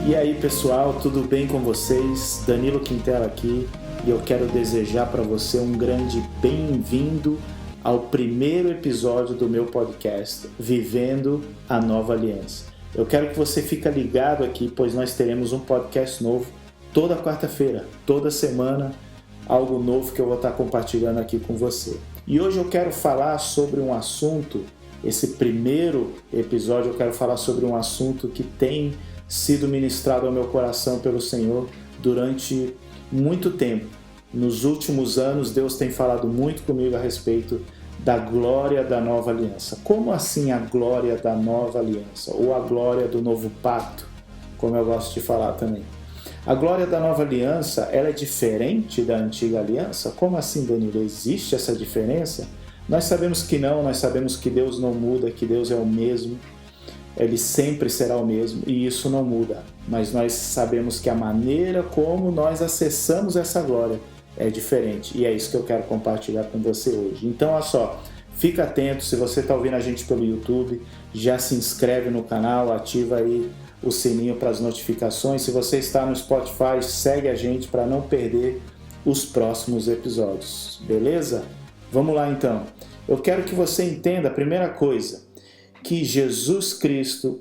E aí pessoal, tudo bem com vocês? Danilo Quintela aqui e eu quero desejar para você um grande bem-vindo ao primeiro episódio do meu podcast, Vivendo a Nova Aliança. Eu quero que você fique ligado aqui, pois nós teremos um podcast novo toda quarta-feira, toda semana, algo novo que eu vou estar compartilhando aqui com você. E hoje eu quero falar sobre um assunto, esse primeiro episódio eu quero falar sobre um assunto que tem sido ministrado ao meu coração pelo Senhor durante muito tempo. Nos últimos anos, Deus tem falado muito comigo a respeito da glória da nova aliança. Como assim a glória da nova aliança? Ou a glória do novo pacto, como eu gosto de falar também. A glória da nova aliança, ela é diferente da antiga aliança? Como assim, Danilo? Existe essa diferença? Nós sabemos que não, nós sabemos que Deus não muda, que Deus é o mesmo. Ele sempre será o mesmo e isso não muda, mas nós sabemos que a maneira como nós acessamos essa glória é diferente e é isso que eu quero compartilhar com você hoje. Então, olha só, fica atento, se você está ouvindo a gente pelo YouTube, já se inscreve no canal, ativa aí o sininho para as notificações. Se você está no Spotify, segue a gente para não perder os próximos episódios, beleza? Vamos lá então. Eu quero que você entenda a primeira coisa, que Jesus Cristo,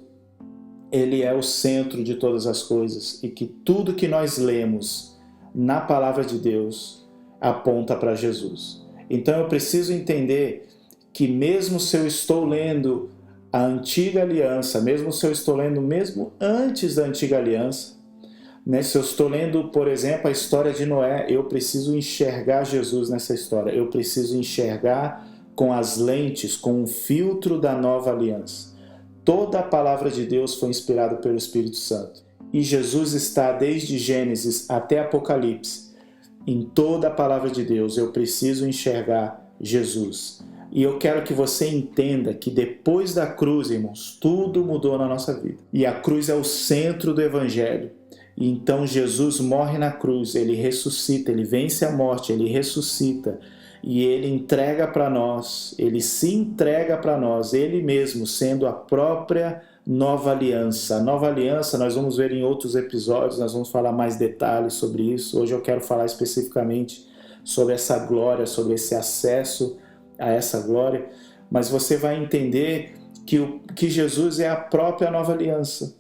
Ele é o centro de todas as coisas e que tudo que nós lemos na Palavra de Deus aponta para Jesus. Então eu preciso entender que mesmo se eu estou lendo a Antiga Aliança, mesmo se eu estou lendo mesmo antes da Antiga Aliança, né, se eu estou lendo, por exemplo, a história de Noé, eu preciso enxergar Jesus nessa história, eu preciso enxergar com as lentes, com o filtro da nova aliança. Toda a palavra de Deus foi inspirada pelo Espírito Santo. E Jesus está desde Gênesis até Apocalipse. Em toda a palavra de Deus eu preciso enxergar Jesus. E eu quero que você entenda que depois da cruz, irmãos, tudo mudou na nossa vida. E a cruz é o centro do Evangelho. E então Jesus morre na cruz, Ele ressuscita, Ele vence a morte, Ele ressuscita. E Ele entrega para nós, Ele se entrega para nós, Ele mesmo sendo a própria nova aliança. A nova aliança nós vamos ver em outros episódios, nós vamos falar mais detalhes sobre isso. Hoje eu quero falar especificamente sobre essa glória, sobre esse acesso a essa glória. Mas você vai entender que Jesus é a própria nova aliança.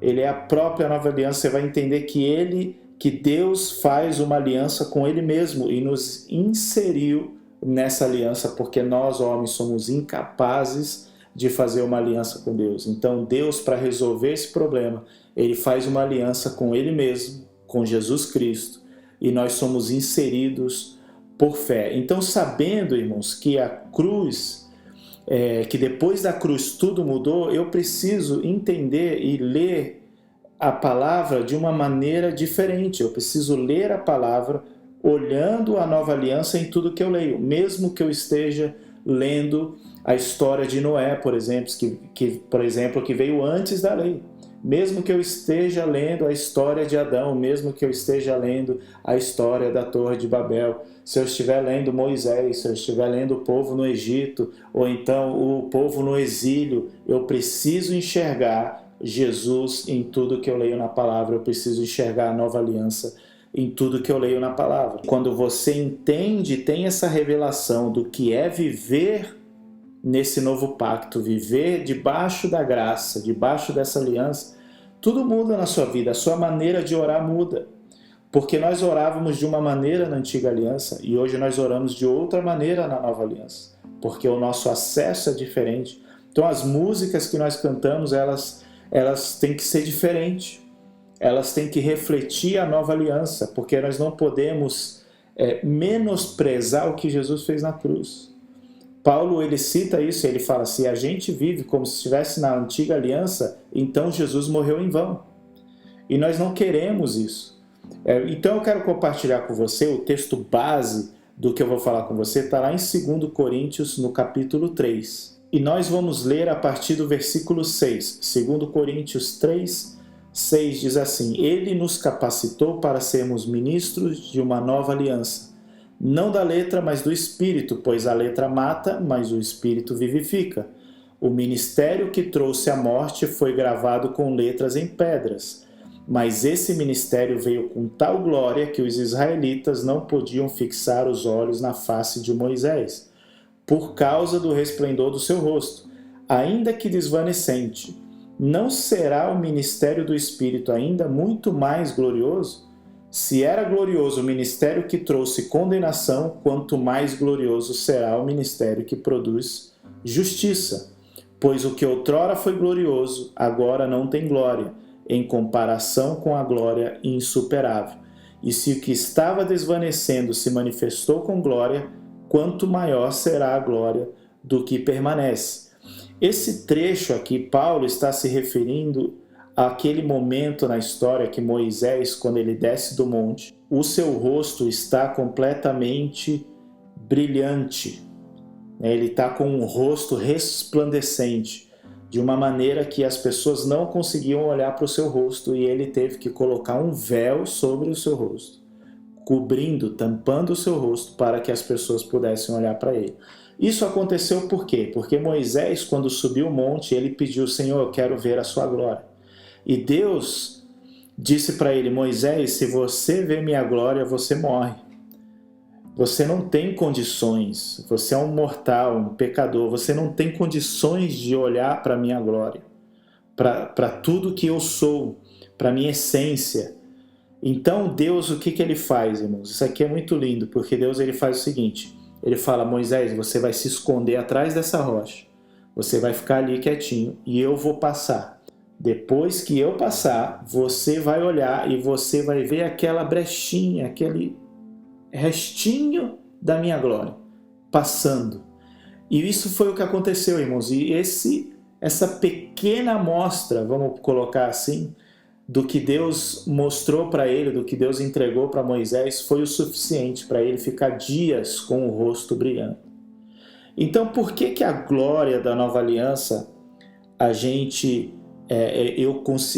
Ele é a própria nova aliança, você vai entender que Deus faz uma aliança com Ele mesmo e nos inseriu nessa aliança, porque nós, homens, somos incapazes de fazer uma aliança com Deus. Então, Deus, para resolver esse problema, Ele faz uma aliança com Ele mesmo, com Jesus Cristo, e nós somos inseridos por fé. Então, sabendo, irmãos, que a cruz, que depois da cruz tudo mudou, eu preciso entender e ler a palavra de uma maneira diferente. Eu preciso ler a palavra olhando a nova aliança em tudo que eu leio, mesmo que eu esteja lendo a história de Noé, por exemplo, que veio antes da lei. Mesmo que eu esteja lendo a história de Adão, mesmo que eu esteja lendo a história da Torre de Babel, se eu estiver lendo Moisés, se eu estiver lendo o povo no Egito, ou então o povo no exílio, eu preciso enxergar Jesus em tudo que eu leio na palavra, eu preciso enxergar a nova aliança em tudo que eu leio na palavra. Quando você entende, tem essa revelação do que é viver nesse novo pacto, viver debaixo da graça, debaixo dessa aliança, tudo muda na sua vida, a sua maneira de orar muda. Porque nós orávamos de uma maneira na antiga aliança e hoje nós oramos de outra maneira na nova aliança, porque o nosso acesso é diferente. Então as músicas que nós cantamos, elas têm que ser diferentes, elas têm que refletir a nova aliança, porque nós não podemos menosprezar o que Jesus fez na cruz. Paulo, ele cita isso, ele fala, se a gente vive como se estivesse na antiga aliança, então Jesus morreu em vão. E nós não queremos isso. Então eu quero compartilhar com você o texto base do que eu vou falar com você, está lá em 2 Coríntios, no capítulo 3. E nós vamos ler a partir do versículo 6. 2 Coríntios 3, 6 diz assim: Ele nos capacitou para sermos ministros de uma nova aliança, não da letra, mas do Espírito, pois a letra mata, mas o Espírito vivifica. O ministério que trouxe a morte foi gravado com letras em pedras, Mas esse ministério veio com tal glória que os israelitas não podiam fixar os olhos na face de Moisés, por causa do resplendor do seu rosto, ainda que desvanecente. Não será o ministério do Espírito ainda muito mais glorioso? Se era glorioso o ministério que trouxe condenação, quanto mais glorioso será o ministério que produz justiça. Pois o que outrora foi glorioso, agora não tem glória, em comparação com a glória insuperável. E se o que estava desvanecendo se manifestou com glória, quanto maior será a glória do que permanece. Esse trecho aqui, Paulo está se referindo àquele momento na história que Moisés, quando ele desce do monte, o seu rosto está completamente brilhante. Ele está com um rosto resplandecente, de uma maneira que as pessoas não conseguiam olhar para o seu rosto, e ele teve que colocar um véu sobre o seu rosto, cobrindo, tampando o seu rosto, para que as pessoas pudessem olhar para ele. Isso aconteceu por quê? Porque Moisés, quando subiu o monte, ele pediu: Senhor, eu quero ver a sua glória. E Deus disse para ele: Moisés, se você ver minha glória, você morre. Você não tem condições, você é um mortal, um pecador, você não tem condições de olhar para a minha glória, para tudo que eu sou, para a minha essência. Então Deus, o que ele faz, irmãos? Isso aqui é muito lindo, porque Deus ele faz o seguinte: ele fala: Moisés, você vai se esconder atrás dessa rocha, você vai ficar ali quietinho e eu vou passar. Depois que eu passar, você vai olhar e você vai ver aquela brechinha, aquele restinho da minha glória passando. E isso foi o que aconteceu, irmãos. E essa pequena amostra, vamos colocar assim, do que Deus mostrou para ele, do que Deus entregou para Moisés, foi o suficiente para ele ficar dias com o rosto brilhando. Então, por que a glória da nova aliança,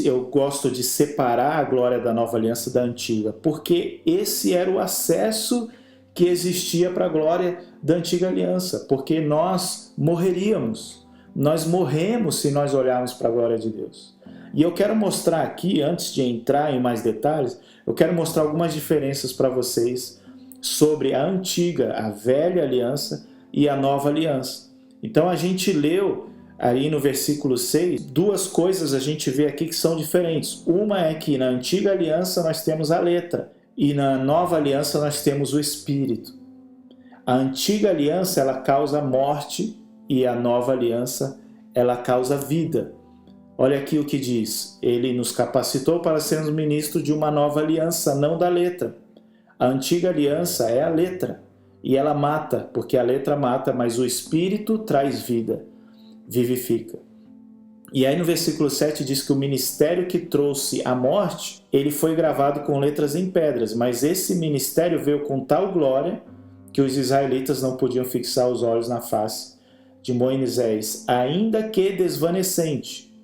eu gosto de separar a glória da nova aliança da antiga? Porque esse era o acesso que existia para a glória da antiga aliança, porque nós morreríamos, nós morremos se nós olharmos para a glória de Deus. E eu quero mostrar aqui, antes de entrar em mais detalhes, eu quero mostrar algumas diferenças para vocês sobre a antiga, a velha aliança e a nova aliança. Então a gente leu aí no versículo 6, duas coisas a gente vê aqui que são diferentes. Uma é que na antiga aliança nós temos a letra e na nova aliança nós temos o Espírito. A antiga aliança ela causa morte e a nova aliança ela causa vida. Olha aqui o que diz: ele nos capacitou para sermos ministros de uma nova aliança, não da letra. A antiga aliança é a letra e ela mata, porque a letra mata, mas o Espírito traz vida, vivifica. E aí no versículo 7 diz que o ministério que trouxe a morte, ele foi gravado com letras em pedras, mas esse ministério veio com tal glória que os israelitas não podiam fixar os olhos na face de Moisés, ainda que desvanecente.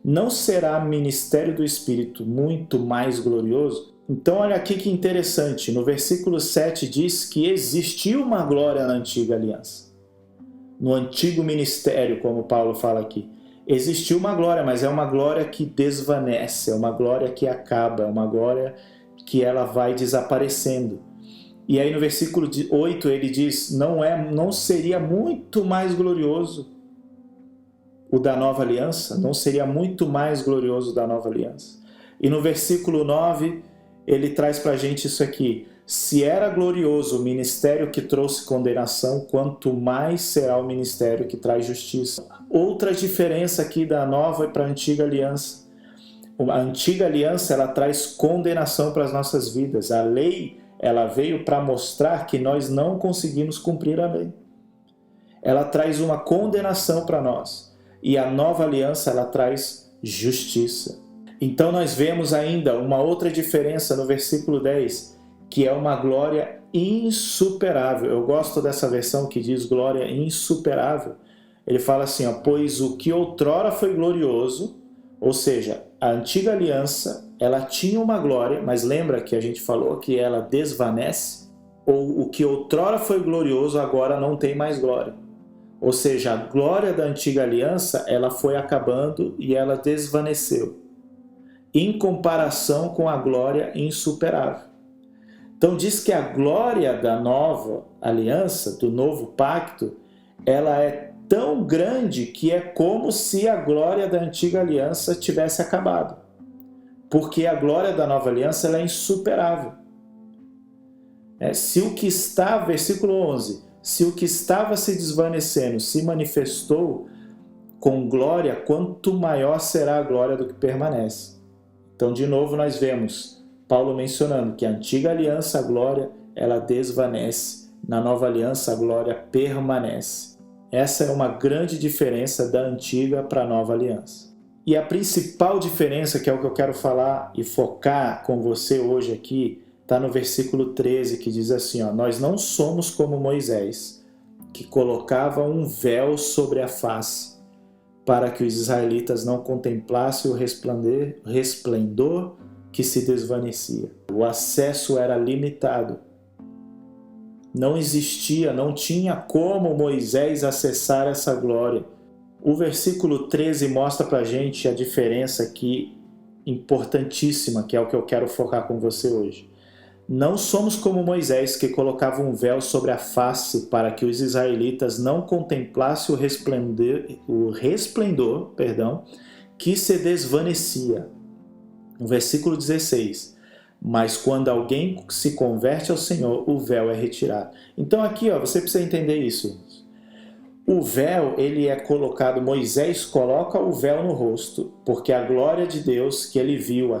Não será ministério do Espírito muito mais glorioso? Então olha aqui que interessante, no versículo 7 diz que existiu uma glória na antiga aliança. No antigo ministério, como Paulo fala aqui, existiu uma glória, mas é uma glória que desvanece, é uma glória que acaba, é uma glória que ela vai desaparecendo. E aí no versículo 8 ele diz: não seria muito mais glorioso o da nova aliança? Não seria muito mais glorioso o da nova aliança? E no versículo 9 ele traz para a gente isso aqui: se era glorioso o ministério que trouxe condenação, quanto mais será o ministério que traz justiça. Outra diferença aqui da nova para a antiga aliança: a antiga aliança ela traz condenação para as nossas vidas. A lei ela veio para mostrar que nós não conseguimos cumprir a lei. Ela traz uma condenação para nós. E a nova aliança ela traz justiça. Então nós vemos ainda uma outra diferença no versículo 10, que é uma glória insuperável. Eu gosto dessa versão que diz glória insuperável. Ele fala assim, pois o que outrora foi glorioso, ou seja, a antiga aliança, ela tinha uma glória, mas lembra que a gente falou que ela desvanece? Ou o que outrora foi glorioso agora não tem mais glória. Ou seja, a glória da antiga aliança, ela foi acabando e ela desvaneceu. em comparação com a glória insuperável. Então diz que a glória da nova aliança, do novo pacto, ela é tão grande que é como se a glória da antiga aliança tivesse acabado. Porque a glória da nova aliança ela é insuperável. Se o que está, versículo 11, se o que estava se desvanecendo se manifestou com glória, quanto maior será a glória do que permanece. Então, de novo, nós vemos Paulo mencionando que a antiga aliança, a glória, ela desvanece. Na nova aliança, a glória permanece. Essa é uma grande diferença da antiga para a nova aliança. E a principal diferença, que é o que eu quero falar e focar com você hoje aqui, está no versículo 13, que diz assim, nós não somos como Moisés, que colocava um véu sobre a face, para que os israelitas não contemplassem o resplendor que se desvanecia. O acesso era limitado. Não existia, não tinha como Moisés acessar essa glória. O versículo 13 mostra para a gente a diferença aqui importantíssima, que é o que eu quero focar com você hoje. Não somos como Moisés, que colocava um véu sobre a face para que os israelitas não contemplassem o resplendor que se desvanecia. No versículo 16, mas quando alguém se converte ao Senhor, o véu é retirado. Então aqui você precisa entender isso. O véu, ele é colocado, Moisés coloca o véu no rosto, porque a glória de Deus que ele viu,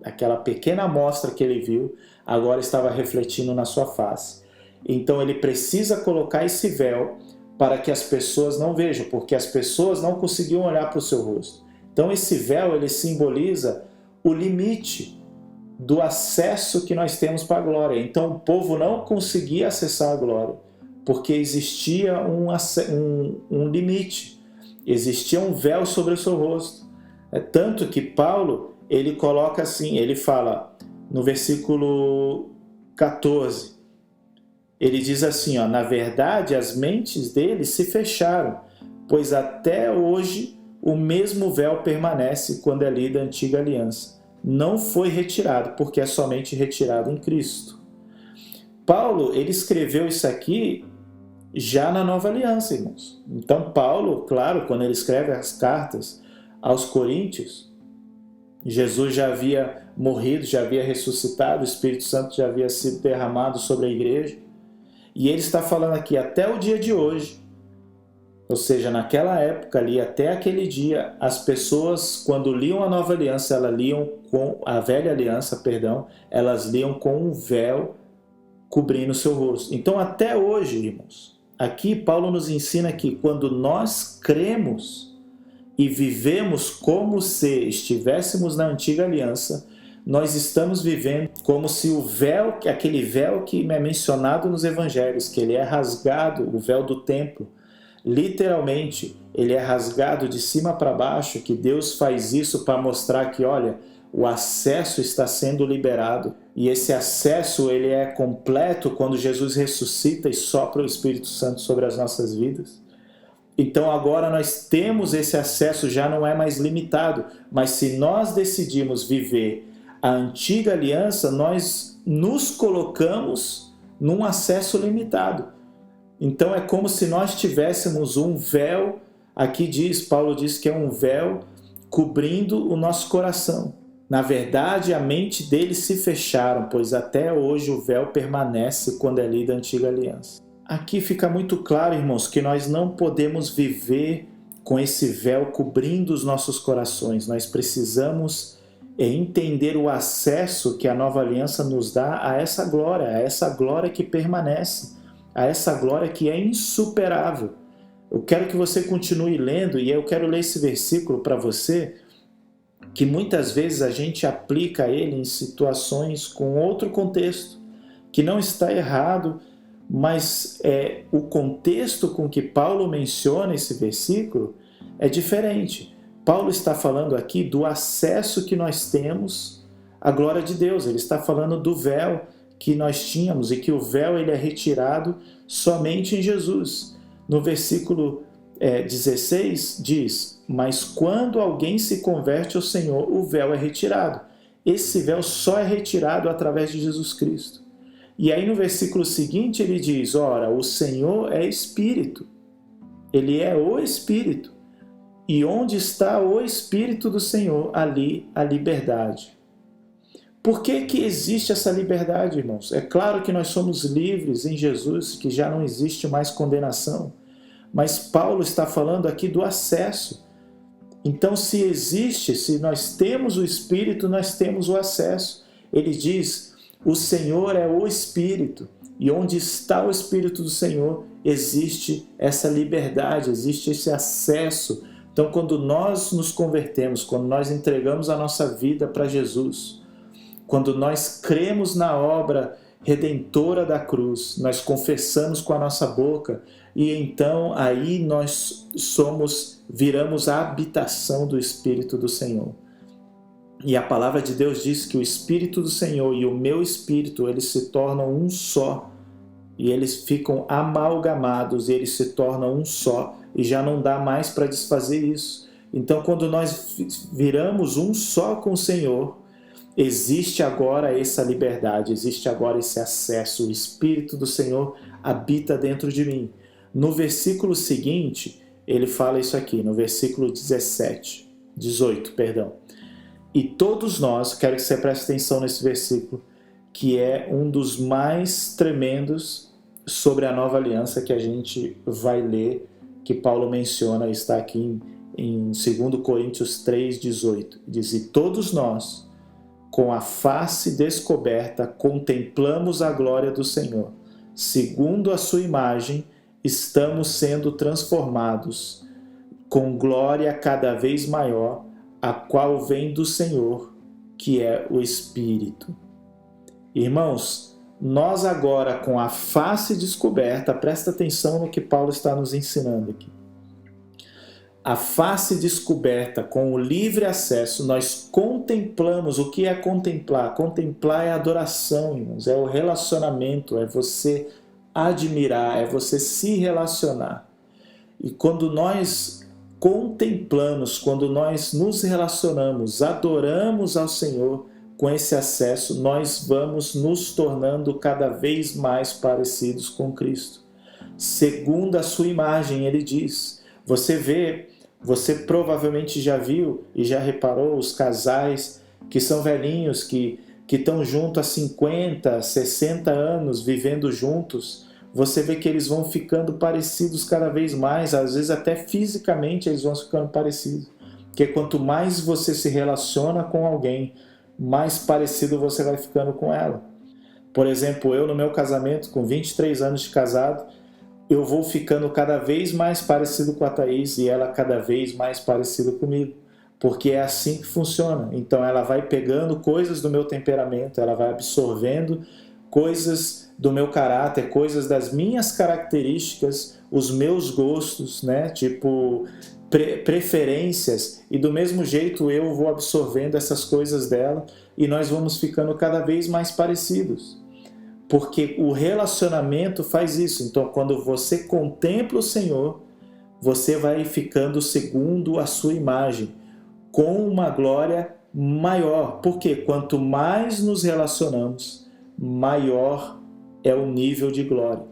aquela pequena amostra que ele viu, agora estava refletindo na sua face. Então ele precisa colocar esse véu para que as pessoas não vejam, porque as pessoas não conseguiam olhar para o seu rosto. Então esse véu, ele simboliza o limite do acesso que nós temos para a glória. Então o povo não conseguia acessar a glória, porque existia um limite, existia um véu sobre o seu rosto. É tanto que Paulo, ele coloca assim, ele fala no versículo 14, ele diz assim, na verdade as mentes deles se fecharam, pois até hoje o mesmo véu permanece quando é lida a antiga aliança. Não foi retirado, porque é somente retirado em Cristo. Paulo, ele escreveu isso aqui já na nova aliança, irmãos. Então Paulo, claro, quando ele escreve as cartas aos Coríntios, Jesus já havia morrido, já havia ressuscitado, o Espírito Santo já havia sido derramado sobre a igreja. E ele está falando aqui até o dia de hoje, ou seja, naquela época ali, até aquele dia, as pessoas, quando liam a nova aliança, elas liam com a velha aliança, elas liam com um véu cobrindo o seu rosto. Então, até hoje, irmãos, aqui Paulo nos ensina que quando nós cremos e vivemos como se estivéssemos na antiga aliança, nós estamos vivendo como se o véu, aquele véu que é mencionado nos evangelhos, que ele é rasgado, o véu do templo, literalmente, ele é rasgado de cima para baixo, que Deus faz isso para mostrar que, olha, o acesso está sendo liberado. E esse acesso, ele é completo quando Jesus ressuscita e sopra o Espírito Santo sobre as nossas vidas. Então agora nós temos esse acesso, já não é mais limitado, mas se nós decidimos viver a antiga aliança, nós nos colocamos num acesso limitado. Então é como se nós tivéssemos um véu, aqui Paulo diz que é um véu cobrindo o nosso coração. Na verdade, a mente deles se fecharam, pois até hoje o véu permanece quando é lida a antiga aliança. Aqui fica muito claro, irmãos, que nós não podemos viver com esse véu cobrindo os nossos corações. Nós precisamos entender o acesso que a nova aliança nos dá a essa glória que permanece, a essa glória que é insuperável. Eu quero que você continue lendo e eu quero ler esse versículo para você, que muitas vezes a gente aplica ele em situações com outro contexto, que não está errado, mas o contexto com que Paulo menciona esse versículo é diferente. Paulo está falando aqui do acesso que nós temos à glória de Deus. Ele está falando do véu que nós tínhamos e que o véu ele é retirado somente em Jesus. No versículo 16 diz: mas quando alguém se converte ao Senhor, o véu é retirado. Esse véu só é retirado através de Jesus Cristo. E aí no versículo seguinte ele diz: ora, o Senhor é Espírito. Ele é o Espírito. E onde está o Espírito do Senhor, ali a liberdade. Por que que existe essa liberdade, irmãos? É claro que nós somos livres em Jesus, que já não existe mais condenação. Mas Paulo está falando aqui do acesso. Então, se nós temos o Espírito, nós temos o acesso. Ele diz: o Senhor é o Espírito. E onde está o Espírito do Senhor, existe essa liberdade, existe esse acesso. Então, quando nós nos convertemos, quando nós entregamos a nossa vida para Jesus, quando nós cremos na obra redentora da cruz, nós confessamos com a nossa boca, e então aí nós viramos a habitação do Espírito do Senhor. E a palavra de Deus diz que o Espírito do Senhor e o meu Espírito, eles se tornam um só, e eles ficam amalgamados, e eles se tornam um só, e já não dá mais para desfazer isso. Então, quando nós viramos um só com o Senhor, existe agora essa liberdade, existe agora esse acesso. O Espírito do Senhor habita dentro de mim. No versículo seguinte, ele fala isso aqui, no versículo 18. E todos nós, quero que você preste atenção nesse versículo, que é um dos mais tremendos sobre a nova aliança que a gente vai ler, que Paulo menciona, está aqui em 2 Coríntios 3,18. Diz: e todos nós, com a face descoberta, contemplamos a glória do Senhor. Segundo a sua imagem, estamos sendo transformados com glória cada vez maior, a qual vem do Senhor, que é o Espírito. Irmãos, nós agora com a face descoberta, presta atenção no que Paulo está nos ensinando aqui. A face descoberta, com o livre acesso, nós contemplamos. O que é contemplar? Contemplar é adoração, irmãos, é o relacionamento, é você admirar, é você se relacionar. E quando nós contemplamos, quando nós nos relacionamos, adoramos ao Senhor com esse acesso, nós vamos nos tornando cada vez mais parecidos com Cristo. Segundo a sua imagem, ele diz. Você provavelmente já viu e já reparou os casais que são velhinhos, que estão juntos há 50, 60 anos, vivendo juntos. Você vê que eles vão ficando parecidos cada vez mais, às vezes até fisicamente eles vão ficando parecidos. Porque quanto mais você se relaciona com alguém, mais parecido você vai ficando com ela. Por exemplo, eu no meu casamento, com 23 anos de casado, eu vou ficando cada vez mais parecido com a Thaís e ela cada vez mais parecida comigo, porque é assim que funciona. Então ela vai pegando coisas do meu temperamento, ela vai absorvendo coisas do meu caráter, coisas das minhas características, os meus gostos, né? Tipo preferências, e do mesmo jeito eu vou absorvendo essas coisas dela e nós vamos ficando cada vez mais parecidos. Porque o relacionamento faz isso. Então, quando você contempla o Senhor, você vai ficando segundo a sua imagem, com uma glória maior. Porque quanto mais nos relacionamos, maior é o nível de glória.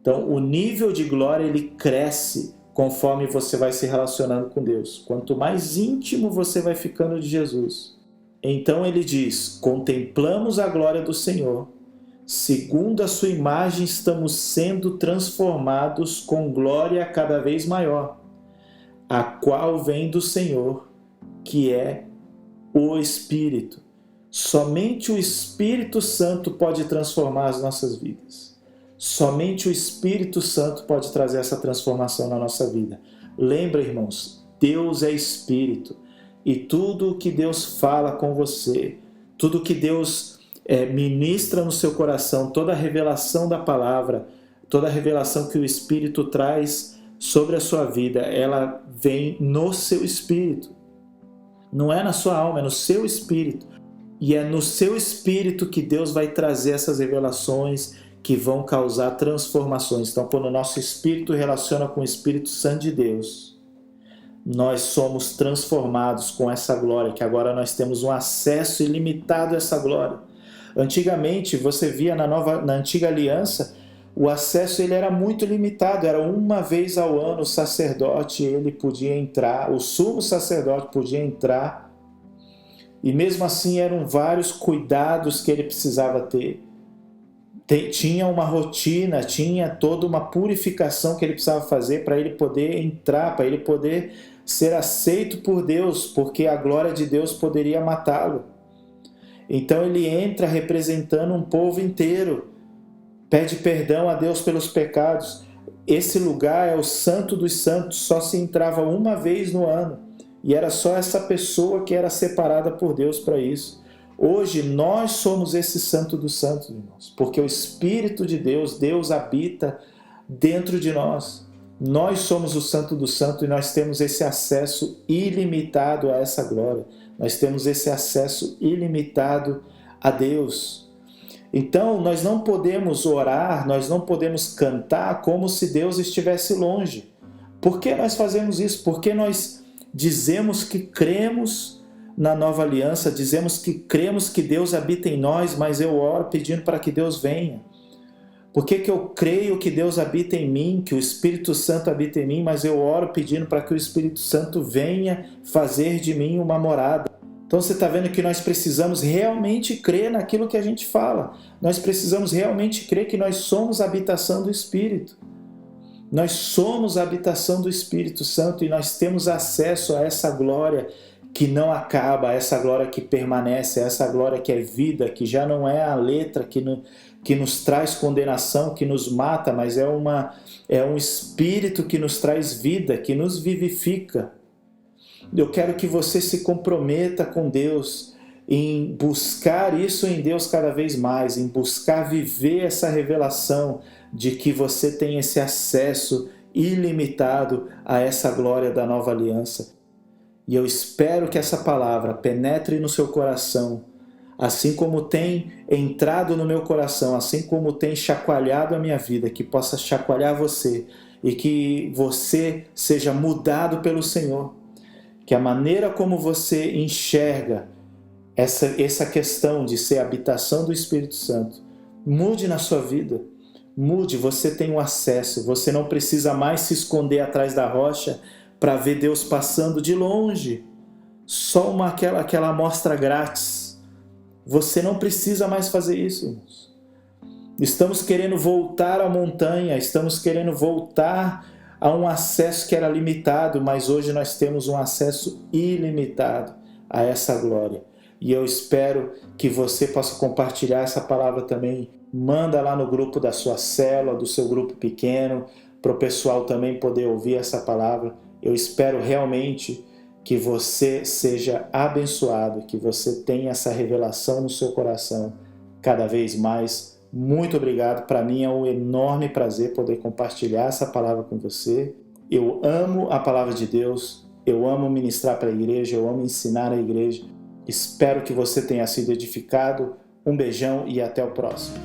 Então, o nível de glória ele cresce conforme você vai se relacionando com Deus. Quanto mais íntimo você vai ficando de Jesus. Então ele diz: contemplamos a glória do Senhor. Segundo a sua imagem, estamos sendo transformados com glória cada vez maior, a qual vem do Senhor, que é o Espírito. Somente o Espírito Santo pode transformar as nossas vidas. Somente o Espírito Santo pode trazer essa transformação na nossa vida. Lembra, irmãos, Deus é Espírito. E tudo o que Deus fala com você, tudo o que Deus ministra no seu coração, toda a revelação da palavra, toda a revelação que o Espírito traz sobre a sua vida, ela vem no seu espírito. Não é na sua alma, é no seu espírito. E é no seu espírito que Deus vai trazer essas revelações, que vão causar transformações. Então, quando o nosso espírito relaciona com o Espírito Santo de Deus, nós somos transformados com essa glória, que agora nós temos um acesso ilimitado a essa glória. Antigamente, você via na antiga aliança, o acesso ele era muito limitado, era uma vez ao ano o sacerdote ele podia entrar, o sumo sacerdote podia entrar, e mesmo assim eram vários cuidados que ele precisava ter. Tinha uma rotina, tinha toda uma purificação que ele precisava fazer para ele poder entrar, para ele poder ser aceito por Deus, porque a glória de Deus poderia matá-lo. Então ele entra representando um povo inteiro, pede perdão a Deus pelos pecados. Esse lugar é o Santo dos Santos, só se entrava uma vez no ano, e era só essa pessoa que era separada por Deus para isso. Hoje nós somos esse Santo dos Santos, irmãos, porque o Espírito de Deus, Deus habita dentro de nós. Nós somos o Santo dos Santos e nós temos esse acesso ilimitado a essa glória. Nós temos esse acesso ilimitado a Deus. Então nós não podemos orar, nós não podemos cantar como se Deus estivesse longe. Por que nós fazemos isso? Porque nós dizemos que cremos na nova aliança, dizemos que cremos que Deus habita em nós, mas eu oro pedindo para que Deus venha. Por que eu creio que Deus habita em mim, que o Espírito Santo habita em mim, mas eu oro pedindo para que o Espírito Santo venha fazer de mim uma morada? Então você está vendo que nós precisamos realmente crer naquilo que a gente fala. Nós precisamos realmente crer que nós somos a habitação do Espírito. Nós somos a habitação do Espírito Santo e nós temos acesso a essa glória que não acaba, essa glória que permanece, essa glória que é vida, que já não é a letra que nos traz condenação, que nos mata, mas é um espírito que nos traz vida, que nos vivifica. Eu quero que você se comprometa com Deus, em buscar isso em Deus cada vez mais, em buscar viver essa revelação de que você tem esse acesso ilimitado a essa glória da nova aliança. E eu espero que essa palavra penetre no seu coração, assim como tem entrado no meu coração, assim como tem chacoalhado a minha vida, que possa chacoalhar você e que você seja mudado pelo Senhor. Que a maneira como você enxerga essa questão de ser habitação do Espírito Santo mude na sua vida. Mude, você tem um acesso, você não precisa mais se esconder atrás da rocha para ver Deus passando de longe, só aquela amostra grátis. Você não precisa mais fazer isso, irmãos. Estamos querendo voltar à montanha, estamos querendo voltar a um acesso que era limitado, mas hoje nós temos um acesso ilimitado a essa glória. E eu espero que você possa compartilhar essa palavra também. Manda lá no grupo da sua célula, do seu grupo pequeno, para o pessoal também poder ouvir essa palavra. Eu espero realmente que você seja abençoado, que você tenha essa revelação no seu coração cada vez mais. Muito obrigado. Para mim é um enorme prazer poder compartilhar essa palavra com você. Eu amo a palavra de Deus, eu amo ministrar para a igreja, eu amo ensinar a igreja. Espero que você tenha sido edificado. Um beijão e até o próximo.